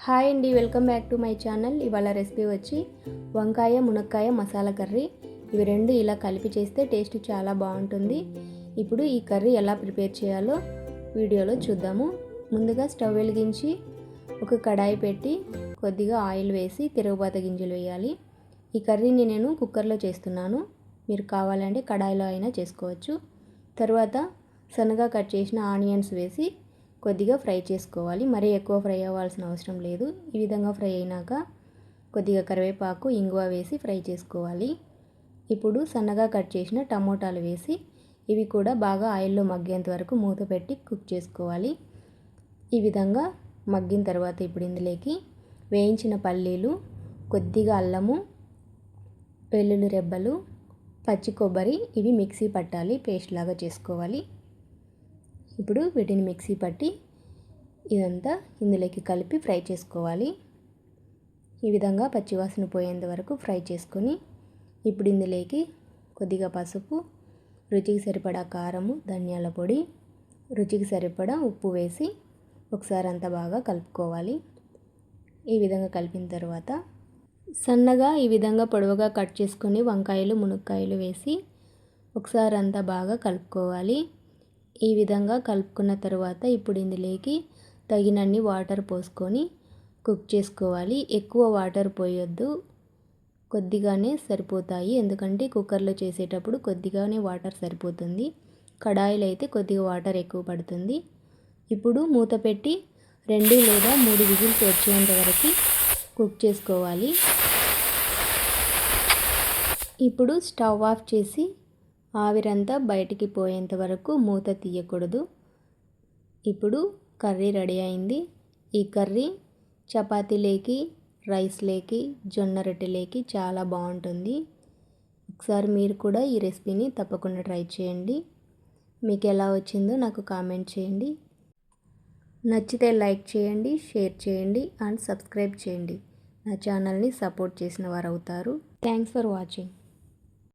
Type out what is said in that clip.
Hi అండి, welcome back to my channel. ఇవాళ recipe వచ్చి వంకాయ మునక్కాయ మసాలా కర్రీ. ఇవి రెండు ఇలా కలిపి చేస్తే టేస్ట్ చాలా బాగుంటుంది. ఇప్పుడు ఈ కర్రీ ఎలా ప్రిపేర్ చేయాలో వీడియోలో చూద్దాము. ముందుగా స్టవ్ వెలిగించి ఒక కడాయి పెట్టి కొద్దిగా ఆయిల్ వేసి తిరుగుబాత గింజలు వేయాలి. ఈ కర్రీని నేను కుక్కర్లో చేస్తున్నాను, మీరు కావాలంటే కడాయిలో అయినా చేసుకోవచ్చు. తర్వాత సన్నగా కట్ చేసిన ఆనియన్స్ వేసి కొద్దిగా ఫ్రై చేసుకోవాలి. మరీ ఎక్కువ ఫ్రై అవ్వాల్సిన అవసరం లేదు. ఈ విధంగా ఫ్రై అయినాక కొద్దిగా కరివేపాకు ఇంగువ వేసి ఫ్రై చేసుకోవాలి. ఇప్పుడు సన్నగా కట్ చేసిన టమోటాలు వేసి ఇవి కూడా బాగా ఆయిల్లో మగ్గేంత వరకు మూత పెట్టి కుక్ చేసుకోవాలి. ఈ విధంగా మగ్గిన తర్వాత ఇప్పుడు ఇందులోకి వేయించిన పల్లీలు, కొద్దిగా అల్లము, వెల్లుల్లి రెబ్బలు, పచ్చి కొబ్బరి ఇవి మిక్సీ పట్టాలి, పేస్ట్ లాగా చేసుకోవాలి. ఇప్పుడు వీటిని మిక్సీ పట్టి ఇదంతా ఇందులోకి కలిపి ఫ్రై చేసుకోవాలి. ఈ విధంగా పచ్చివాసన పోయేంత వరకు ఫ్రై చేసుకొని ఇప్పుడు ఇందులోకి కొద్దిగా పసుపు, రుచికి సరిపడా కారము, ధనియాల పొడి, రుచికి సరిపడా ఉప్పు వేసి ఒకసారి అంతా బాగా కలుపుకోవాలి. ఈ విధంగా కలిపిన తర్వాత సన్నగా ఈ విధంగా పొడవుగా కట్ చేసుకొని వంకాయలు మునక్కాయలు వేసి ఒకసారి అంతా బాగా కలుపుకోవాలి. ఈ విధంగా కలుపుకున్న తర్వాత ఇప్పుడు ఇందులోకి తగినన్ని వాటర్ పోసుకొని కుక్ చేసుకోవాలి. ఎక్కువ వాటర్ పోయొద్దు, కొద్దిగానే సరిపోతాయి. ఎందుకంటే కుక్కర్లో చేసేటప్పుడు కొద్దిగానే వాటర్ సరిపోతుంది, కడాయిలో అయితే కొద్దిగా వాటర్ ఎక్కువ పడుతుంది. ఇప్పుడు మూత పెట్టి 2 లేదా 3 విజిల్స్ వచ్చేంత వరకు కుక్ చేసుకోవాలి. ఇప్పుడు స్టవ్ ఆఫ్ చేసి ఆవిరంతా బయటికి పోయేంత వరకు మూత తీయకూడదు. ఇప్పుడు కర్రీ రెడీ అయింది. ఈ కర్రీ చపాతీలేకి, రైస్లేకి, జొన్న రొట్టెలేకి చాలా బాగుంటుంది. ఒకసారి మీరు కూడా ఈ రెసిపీని తప్పకుండా ట్రై చేయండి. మీకు ఎలా వచ్చిందో నాకు కామెంట్ చేయండి. నచ్చితే లైక్ చేయండి, షేర్ చేయండి అండ్ సబ్స్క్రైబ్ చేయండి. నా ఛానల్ని సపోర్ట్ చేసిన వారు అవుతారు. Thanks for watching.